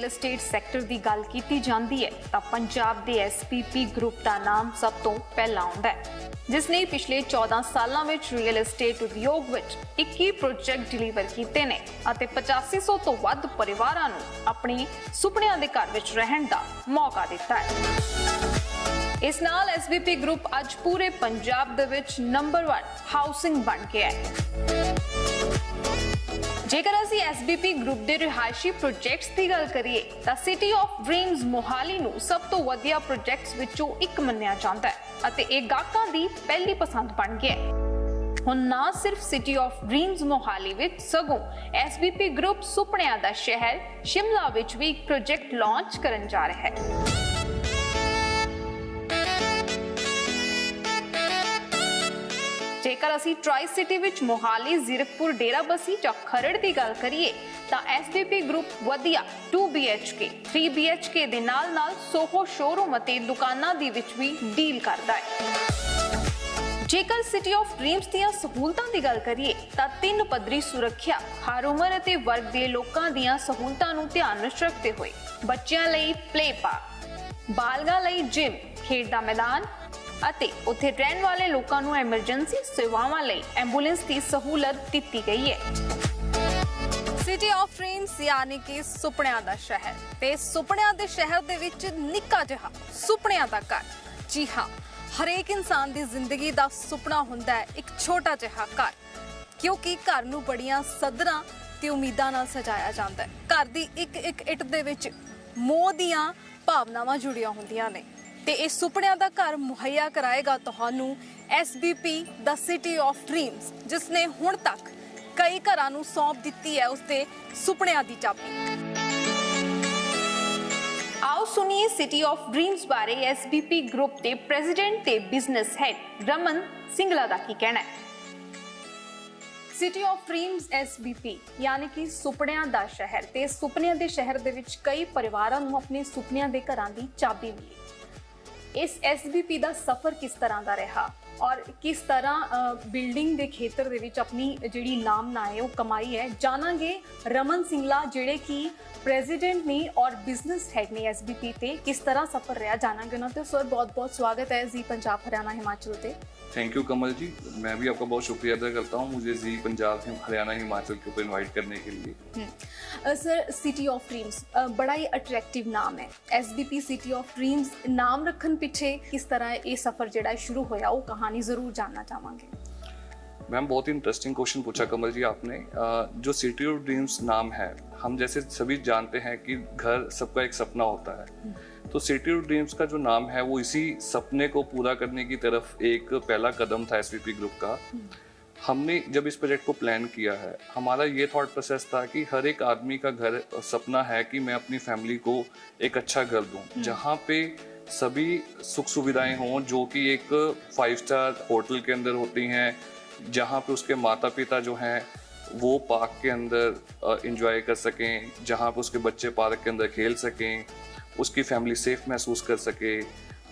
Real estate sector की गल की जाती है तो पंजाब के SBP ग्रुप का नाम सब तो पहला आउंदा है, जिसने पिछले 14 सालों में रीयल एस्टेट उद्योग विच 21 प्रोजेक्ट डिलीवर किए हैं और 8500 तो वध परिवारों को अपने सुपनियां के घर विच रहने का मौका दिता है। इस नाल SBP ग्रुप अज पूरे पंजाब दे विच नंबर 1 हाउसिंग बन गया है। जेकर असी SBP ग्रुप के रिहायशी प्रोजेक्ट्स की गल करिए तो सिटी ऑफ ड्रीम्स मोहाली नूं सब तो वधिया प्रोजेक्ट्स विचों एक मन्निया जाता है अते एक गाहकां दी पहली पसंद बन गया है। हुण ना सिर्फ सिटी ऑफ ड्रीम्स मोहाली विच सगों SBP ग्रुप सुपनियां दा शहर शिमला विच भी एक प्रोजेक्ट लॉन्च करन जा रहा है। जेकर असी ट्राई सिटी विच मोहाली, जीरकपुर, डेराबस्सी जां खरड़ की गल करिए तो SBP ग्रुप वधिया 2 BHK 3 BHK दे नाल नाल सोहो शोरूम अते दुकानां दी विच भी डील करदा है। जेकर सिटी ऑफ ड्रीम्स दीयां सहूलतां की गल करिए तो 3 पद्धरी सुरक्षा हर उम्र अते वर्ग के लोकां दीयां सहूलतां नूं ध्यान विच रखते हुए बच्चियां लई प्ले पार्क, बालगां लई जिम, खेड दा मैदान अते उत्थे रहने वाले लोगों को एमरजेंसी सेवावां लई एंबूलेंस की सहूलत दी गई है। सिटी ऑफ ड्रीम्स यानी कि सुपनियां दा शहर ते सुपनियां दे शहर दे विच निक्का जिहा सुपनियां दा घर। जी हाँ, हरेक इंसान दी जिंदगी दा सुपना हुंदा है एक छोटा जिहा घर, क्योंकि घर नूं बड़ियां सदरां ते उम्मीदां नाल सजाया जांदा है। घर दी एक एक इट दे विच मोह दीयां भावनावां जुड़ियां हुंदियां ने ते इस सुपनियां दा घर मुहैया कराएगा तुहानू SBP the city of dreams, जिसने हुण तक कई घरां नू सौंप दित्ती है उसके सुपनियां दी चाबी। आओ सुनिए सिटी ऑफ ड्रीम्स बारे SBP ग्रुप के प्रेजिडेंट ते बिजनेस हेड रमन सिंगला दा की कहना है। सिटी ऑफ ड्रीम्स SBP यानी कि सुपनियां दा शहर ते सुपनियां दे शहर दे विच कई परिवारां नू अपने सुपनियां दे घरां दी चाबी मिली। इस SBP का सफ़र किस तरह का रहा और किस तरह बिल्डिंग के खेतर दे विच अपनी जिहड़ी नामना है वो कमाई है, जानांगे रमन सिंगला जिहड़े कि प्रेजिडेंट ने और बिजनेस हेड ने SBP ते किस तरह सफ़र रहा, जानांगे उन्होंने। तो सर बहुत बहुत स्वागत है जी पंजाब हरियाणा हिमाचल ते। थैंक यू कमल जी, मैं भी आपका बहुत शुक्रिया अदा करता हूँ मुझे जी पंजाब हरियाणा हिमाचल के ऊपर इनवाइट करने के लिए। सर सिटी ऑफ ड्रीम्स बड़ा ही अट्रैक्टिव नाम है। SBP सिटी ऑफ ड्रीम्स नाम रखने पीछे किस तरह ये सफ़र जोड़ा शुरू होया वो कहानी ज़रूर जानना चाहेंगे। मैम बहुत ही इंटरेस्टिंग क्वेश्चन पूछा कमल जी आपने। जो सिटी ऑफ ड्रीम्स नाम है, हम जैसे सभी जानते हैं कि घर सबका एक सपना होता है, तो सिटी ऑफ ड्रीम्स का जो नाम है वो इसी सपने को पूरा करने की तरफ एक पहला कदम था SBP ग्रुप का। हमने जब इस प्रोजेक्ट को प्लान किया है, हमारा ये थॉट प्रोसेस था कि हर एक आदमी का घर सपना है कि मैं अपनी फैमिली को एक अच्छा घर दूं जहाँ पे सभी सुख सुविधाएं हों, जो कि एक 5 स्टार होटल के अंदर होती हैं, जहाँ पे उसके माता पिता जो हैं वो पार्क के अंदर एंजॉय कर सकें, जहाँ पे उसके बच्चे पार्क के अंदर खेल सकें, उसकी फैमिली सेफ महसूस कर सके,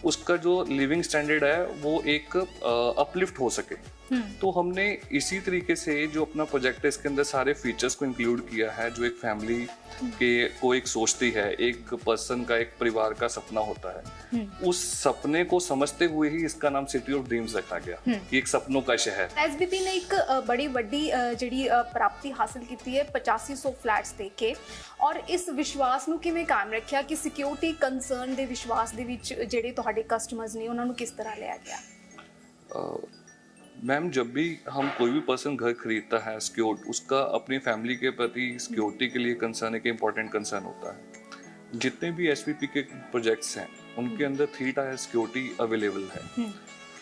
उसका जो लिविंग स्टैंडर्ड है वो एक अपलिफ्ट हो सके। तो हमने इसी तरीके से जो अपना प्रोजेक्ट है इसके अंदर सारे फीचर्स को इंक्लूड किया है जो एक फैमिली के को एक सोचती है, एक पर्सन का, एक परिवार का सपना होता है। उस सपने को समझते हुए ही इसका नाम सिटी ऑफ ड्रीम्स रखा गया कि एक सपनों का शहर। SBP ने एक बड़ी वड्डी जिहड़ी प्राप्ति हासिल की है 8500 फ्लैट्स दे के, और इस विश्वास नूं किवें कायम रखिया कि सिक्योरिटी कंसर्न दे विश्वास दे विच जिहड़े तुहाडे कस्टमर्स ने उन्हां नूं किस तरह लिया गया? मैम जब भी हम कोई भी पर्सन घर खरीदता है, सिक्योर उसका अपनी फैमिली के प्रति सिक्योरिटी के लिए कंसर्न एक इम्पॉर्टेंट कंसर्न होता है। जितने भी SBP के प्रोजेक्ट्स हैं उनके अंदर 3 टायर सिक्योरिटी अवेलेबल है।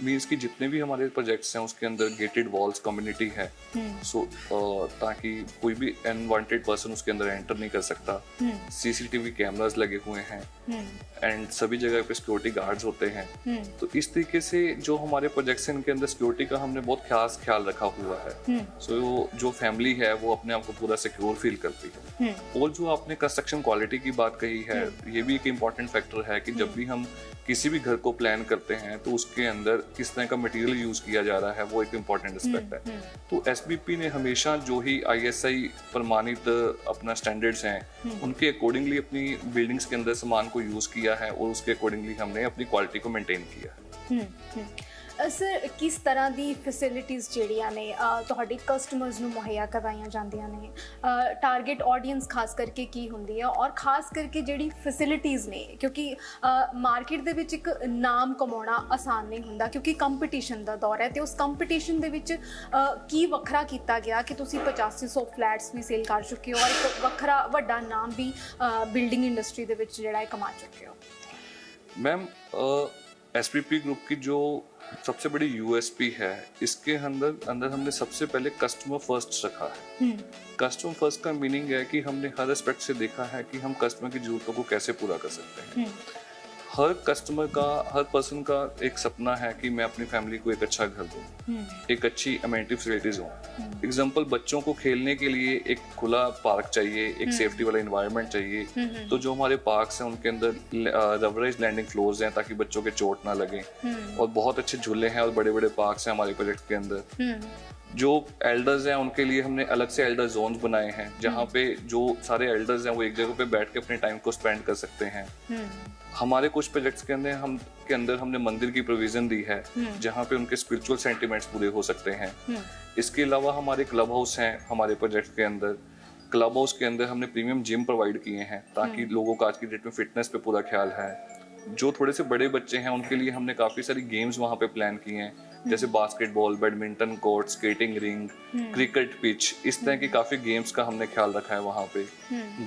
मीन्स कि जितने भी हमारे प्रोजेक्ट्स हैं उसके अंदर गेटेड वॉल्स कम्युनिटी है, सो ताकि कोई भी अनवांटेड पर्सन उसके अंदर एंटर नहीं कर सकता। CCTV कैमरास लगे हुए हैं एंड सभी जगह पे सिक्योरिटी गार्ड्स होते हैं। तो इस तरीके से जो हमारे प्रोजेक्ट्स हैं इनके अंदर सिक्योरिटी का हमने बहुत खास ख्याल रखा हुआ है। सो जो फैमिली है वो अपने आप को पूरा सिक्योर फील करती है। और जो आपने कंस्ट्रक्शन क्वालिटी की बात कही है, ये भी एक इम्पॉर्टेंट फैक्टर है कि जब भी हम किसी भी घर को प्लान करते हैं तो उसके अंदर किस तरह का मटेरियल यूज किया जा रहा है, वो एक इम्पॉर्टेंट एस्पेक्ट है। तो एसबीपी ने हमेशा जो ही आईएसआई प्रमाणित अपना स्टैंडर्ड्स हैं उनके अकॉर्डिंगली अपनी बिल्डिंग्स के अंदर सामान को यूज किया है और उसके अकॉर्डिंगली हमने अपनी क्वालिटी को मेंटेन किया है। सर किस तरह ਦੀ ਫੈਸਿਲਿਟੀਜ਼ ਜਿਹੜੀਆਂ ਨੇ ਤੁਹਾਡੇ ਕਸਟਮਰਸ ਨੂੰ ਮੁਹੱਈਆ ਕਰਵਾਈਆਂ ਜਾਂਦੀਆਂ ਨੇ, ਟਾਰਗੇਟ ਆਡੀਅנס ਖਾਸ ਕਰਕੇ ਕੀ ਹੁੰਦੀ ਹੈ, ਔਰ ਖਾਸ ਕਰਕੇ ਜਿਹੜੀ ਫੈਸਿਲਿਟੀਜ਼ ਨੇ, ਕਿਉਂਕਿ ਮਾਰਕੀਟ ਦੇ ਵਿੱਚ ਇੱਕ ਨਾਮ ਕਮਾਉਣਾ ਆਸਾਨ ਨਹੀਂ ਹੁੰਦਾ ਕਿਉਂਕਿ ਕੰਪੀਟੀਸ਼ਨ ਦਾ ਦੌਰ ਹੈ, ਤੇ ਉਸ ਕੰਪੀਟੀਸ਼ਨ ਦੇ ਵਿੱਚ ਕੀ ਵੱਖਰਾ ਕੀਤਾ ਗਿਆ ਕਿ ਤੁਸੀਂ 8500 ਫਲੈਟਸ ਵੀ ਸੇਲ ਕਰ ਚੁੱਕੇ ਹੋ ਔਰ ਇੱਕ ਵੱਖਰਾ ਵੱਡਾ ਨਾਮ ਵੀ ਬਿਲਡਿੰਗ ਇੰਡਸਟਰੀ ਦੇ ਵਿੱਚ ਜਿਹੜਾ ਹੈ ਕਮਾ ਚੁੱਕੇ ਹੋ? मैम एसपीपी ग्रुप की जो सबसे बड़ी यूएसपी है, इसके अंदर हमने सबसे पहले कस्टमर फर्स्ट रखा है। कस्टमर फर्स्ट का मीनिंग है कि हमने हर एस्पेक्ट से देखा है कि हम कस्टमर की जरूरतों को कैसे पूरा कर सकते हैं। हर कस्टमर का, हर पर्सन का एक सपना है कि मैं अपनी फैमिली को एक अच्छा घर दूं, एक अच्छी अमेनिटी फैसिलिटीज हो। एग्जांपल, बच्चों को खेलने के लिए एक खुला पार्क चाहिए, एक सेफ्टी वाला एनवायरनमेंट चाहिए। तो जो हमारे पार्क्स हैं उनके अंदर रबराइज लैंडिंग फ्लोर्स हैं ताकि बच्चों के चोट ना लगे, और बहुत अच्छे झूले हैं और बड़े बड़े पार्क्स हैं हमारे प्रोजेक्ट के अंदर। जो एल्डर्स हैं उनके लिए हमने अलग से एल्डर जोन्स बनाए हैं जहाँ पे जो सारे एल्डर्स हैं वो एक जगह पे बैठ के अपने टाइम को स्पेंड कर सकते हैं। हमारे कुछ प्रोजेक्ट्स के अंदर हमने मंदिर की प्रोविजन दी है जहाँ पे उनके स्पिरिचुअल सेंटिमेंट्स पूरे हो सकते हैं। इसके अलावा हमारे क्लब हाउस हैं हमारे प्रोजेक्ट के अंदर। क्लब हाउस के अंदर हमने प्रीमियम जिम प्रोवाइड किए हैं ताकि लोगों का आज की डेट में फिटनेस पे पूरा ख्याल है। जो थोड़े से बड़े बच्चे हैं उनके लिए हमने काफी सारी गेम्स वहाँ पे प्लान किए हैं, जैसे basketball, badminton court, skating ring, cricket pitch, इस तरह की काफी गेम्स का हमने ख्याल रखा है वहाँ पे।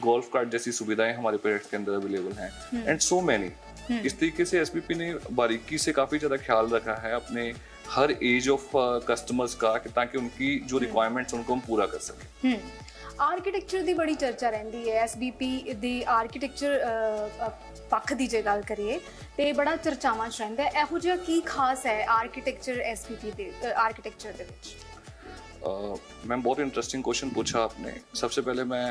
गोल्फ कार्ट जैसी सुविधाएं हमारे प्रोजेक्ट के अंदर अवेलेबल हैं, एंड सो मैनी। इस तरीके से एसबीपी ने बारीकी से काफी ज्यादा ख्याल रखा है अपने हर एज ऑफ कस्टमर्स का, ताकि उनकी जो रिक्वायरमेंट्स उनको हम पूरा कर सकें। ਆਰਕੀਟੈਕਚਰ ਦੀ ਬੜੀ ਚਰਚਾ ਰਹਿੰਦੀ ਹੈ, ਐਸਬੀਪੀ ਦੀ ਆਰਕੀਟੈਕਚਰ ਪੱਖ ਦੀ ਜੇ ਗੱਲ ਕਰੀਏ ਤੇ ਬੜਾ ਚਰਚਾਵਾਂ 'ਚ ਰਹਿੰਦਾ ਹੈ। ਇਹੋ ਜਿਹਾ ਕੀ ਖਾਸ ਹੈ ਆਰਕੀਟੈਕਚਰ ਐਸਬੀਪੀ ਦੇ ਆਰਕੀਟੈਕਚਰ ਦੇ ਵਿੱਚ? मैम बहुत इंटरेस्टिंग क्वेश्चन पूछा आपने। सबसे पहले मैं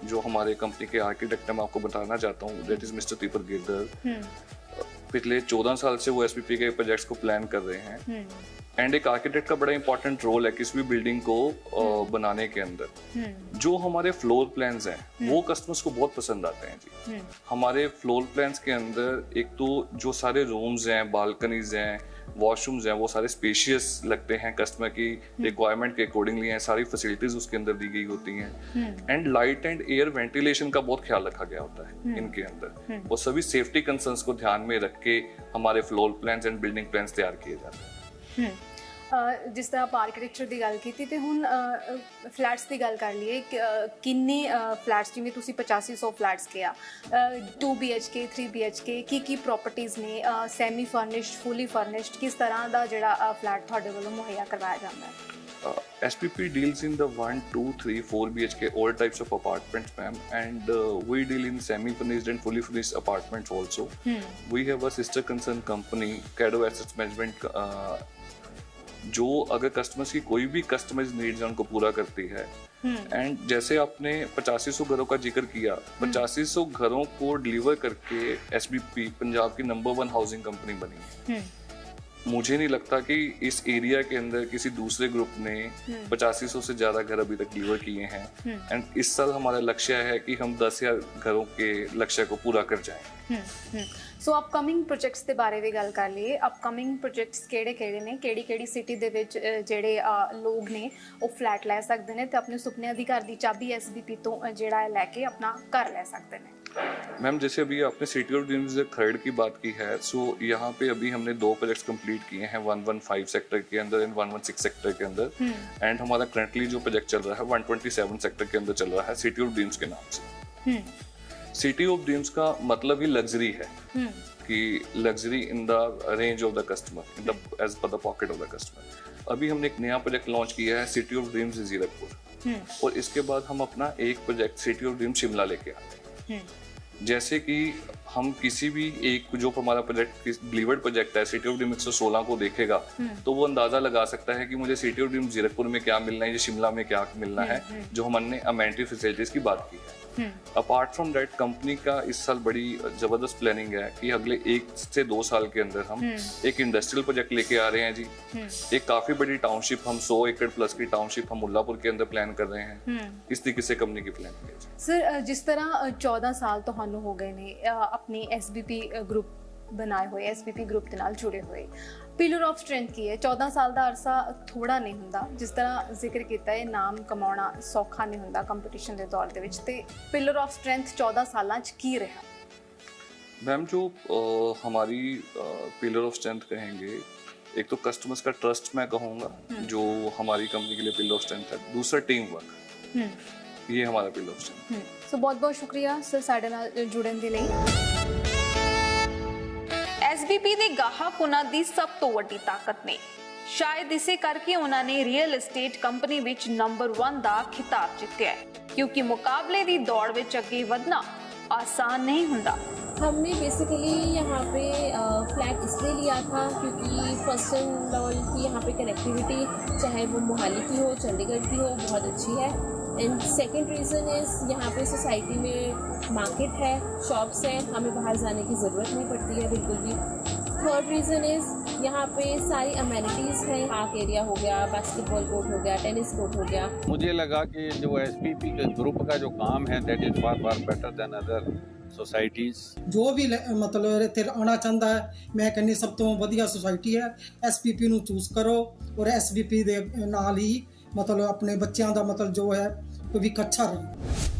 जो हमारे कंपनी के आर्किटेक्ट हैं मैं आपको बताना चाहता हूँ, दैट इज मिस्टर दीपक गिरधर। पिछले 14 साल से वो एसपीपी के प्रोजेक्ट्स को प्लान कर रहे हैं, एंड एक आर्किटेक्ट का बड़ा इंपॉर्टेंट रोल है किसी भी बिल्डिंग को बनाने के अंदर। जो हमारे फ्लोर प्लान्स हैं वो कस्टमर्स को बहुत पसंद आते हैं जी। हमारे फ्लोर प्लान्स के अंदर एक तो जो सारे रूम्स हैं, बालकनीज हैं, वॉशरूम्स हैं, वो सारे स्पेशियस लगते हैं, कस्टमर की रिक्वायरमेंट के अकॉर्डिंगली हैं, सारी फैसिलिटीज उसके अंदर दी गई होती हैं, and light and air ventilation का बहुत ख्याल रखा गया होता है इनके अंदर। वो सभी सेफ्टी कंसर्न्स को ध्यान में रख के हमारे floor plans and building plans तैयार किए जाते हैं। जिस तरह आप आर्किटेक्चर की गल की तो हुण फ्लैट्स की गल कर लीए, किन्ने फ्लैट्स जिवें तुसीं 8500 फ्लैट्स किया, 2 BHK 3 BHK की प्रॉपर्टीज़ ने, सैमी फर्निश्ड, फुली फर्निश्ड, किस तरह का जिहड़ा फ्लैट तुहाडे वल्लों मुहैया करवाया जाता है? SPP deals in the 1, 2, 3, 4 BHK all types of apartments, ma'am, and we deal in semi-furnished and fully furnished apartments also. We have a sister concern company, Caddo Assets Management, जो अगर कस्टमर्स की कोई भी कस्टमाइज नीड्स है उनको पूरा करती है। एंड जैसे आपने 8500 घरों का जिक्र किया, 8500 घरों को डिलीवर करके एसबीपी पंजाब की नंबर 1 हाउसिंग कंपनी बनी है। मुझे नहीं लगता कि इस एरिया के अंदर किसी दूसरे ग्रुप ने 8500 से ज्यादा घर अभी तक डिलीवर किए हैं, एंड इस साल हमारा लक्ष्य है कि हम 10,000 घरों के लक्ष्य को पूरा कर जाएं। सो अपकमिंग प्रोजेक्ट्स के बारे में गल कर लीए, अपकमिंग प्रोजेक्ट्स किहड़े-किहड़े ने, किहड़ी सिटी दे विच जिहड़े लोग ने वो फ्लैट लै सकते हैं तो अपने सुपने दी घर दी चाबी एसबीपी तो जिहड़ा लैके अपना घर लै सकते हैं? मैम, जैसे अभी आपने सिटी ऑफ ड्रीम्स खरड़ की बात की है, सो यहाँ पे अभी हमने 2 प्रोजेक्ट्स कंप्लीट किए हैं, 115 सेक्टर के अंदर एंड 116 सेक्टर के अंदर, एंड हमारा करंटली जो प्रोजेक्ट चल रहा है 127 सेक्टर के अंदर चल रहा है सिटी ऑफ ड्रीम्स के नाम से। सिटी ऑफ ड्रीम्स का मतलब ही लग्जरी है, कि luxury in the range of the customer, in the edge पर the pocket of the customer. अभी हमने एक नया प्रोजेक्ट लॉन्च किया है सिटी ऑफ ड्रीम्स जीरकपुर, और इसके बाद हम अपना एक project city of dreams Shimla लेके आते हैं। जैसे कि हम किसी भी एक जो हमारा प्रोजेक्ट डिलीवर्ड प्रोजेक्ट है सिटी ऑफ ड्रीम 116 को देखेगा तो वो अंदाजा लगा सकता है कि मुझे सिटी ऑफ ड्रीम जीरकपुर में क्या मिलना है, या शिमला में क्या मिलना है, जो हमने अमेनिटी फैसिलिटीज की बात की है। अपार्ट फ्रॉम दैट कंपनी का इस साल बड़ी जबरदस्त प्लानिंग है कि अगले 1 से 2 साल के अंदर हम एक इंडस्ट्रियल प्रोजेक्ट लेके आ रहे हैं जी। एक काफी बड़ी टाउनशिप, हम 100 एकड़ प्लस की टाउनशिप हम मुल्लापुर के अंदर प्लान कर रहे हैं। इस तरीके से कंपनी की प्लानिंग है जी। सर जिस तरह 14 साल ਤੁਹਾਨੂੰ ਹੋ ਗਏ ਨੇ ਆਪਣੇ SBP ਗਰੁੱਪ ਬਣਾਏ ਹੋਏ, SBP ਗਰੁੱਪ ਦੇ ਨਾਲ ਜੁੜੇ ਹੋਏ, ਪਿਲਰ ਆਫ ਸਟਰੈਂਥ ਕੀ ਹੈ? 14 ਸਾਲ ਦਾ ਅਰਸਾ ਥੋੜਾ ਨਹੀਂ ਹੁੰਦਾ, ਜਿਸ ਤਰ੍ਹਾਂ ਜ਼ਿਕਰ ਕੀਤਾ ਹੈ, ਨਾਮ ਕਮਾਉਣਾ ਸੌਖਾ ਨਹੀਂ ਹੁੰਦਾ ਕੰਪੀਟੀਸ਼ਨ ਦੇ ਦੌਰ ਦੇ ਵਿੱਚ, ਤੇ ਪਿਲਰ ਆਫ ਸਟਰੈਂਥ 14 ਸਾਲਾਂ 'ਚ ਕੀ ਰਿਹਾ? मैम जो हमारी पिलर ऑफ स्ट्रेंथ कहेंगे, एक तो कस्टमर्स का ट्रस्ट मैं कहूँगा जो हमारी कंपनी के लिए पिलर ऑफ स्ट्रेंथ है। दूसरा टीम वर्क, ये हमारा पिलर ऑफ स्ट्रेंथ। ਸੋ ਬਹੁਤ ਬਹੁਤ ਸ਼ੁਕਰੀਆ ਸਰ ਸਾਡੇ ਨਾਲ ਜੁੜਨ ਦੇ ਲਈ। SBP ਦੇ ਗਾਹਕ ਉਹਨਾਂ ਦੀ ਸਭ ਤੋਂ ਵੱਡੀ ਤਾਕਤ ਨੇ। ਸ਼ਾਇਦ ਇਸੇ ਕਰਕੇ ਉਹਨਾਂ ਨੇ ਰੀਅਲ ਏਸਟੇਟ ਕੰਪਨੀ ਵਿੱਚ ਨੰਬਰ 1 ਦਾ ਖਿਤਾਬ ਜਿੱਤਿਆ ਹੈ, ਕਿਉਂਕਿ ਮੁਕਾਬਲੇ ਦੀ ਦੌੜ ਵਿੱਚ ਅੱਗੇ ਵਧਣਾ आसान नहीं होता। हमने बेसिकली यहाँ पे फ्लैट इसलिए लिया था क्योंकि फर्स्ट एंड ऑल की यहाँ पे कनेक्टिविटी, चाहे वो मोहाली की हो, चंडीगढ़ की हो, बहुत अच्छी है। एंड सेकंड रीज़न इज़ यहाँ पे सोसाइटी में मार्केट है, शॉप्स हैं, हमें बाहर जाने की ज़रूरत नहीं पड़ती है बिल्कुल भी। थर्ड रीज़न इज़ यहाँ पे सारी अमेनिटीज़ हैं, पार्क एरिया हो गया, बास्केटबॉल कोर्ट हो गया, टेनिस कोर्ट हो गया। मुझे लगा कि जो SPP के ग्रुप का जो काम है that is far better than other societies. जो भी मतलब इत्थे आना चाहता है, मैं कहनी सब तो वधिया सोसाइटी है, SPP नूं चूज करो और SPP दे नाल ही मतलब अपने बच्चों का मतलब जो है भविख अच्छा रहे।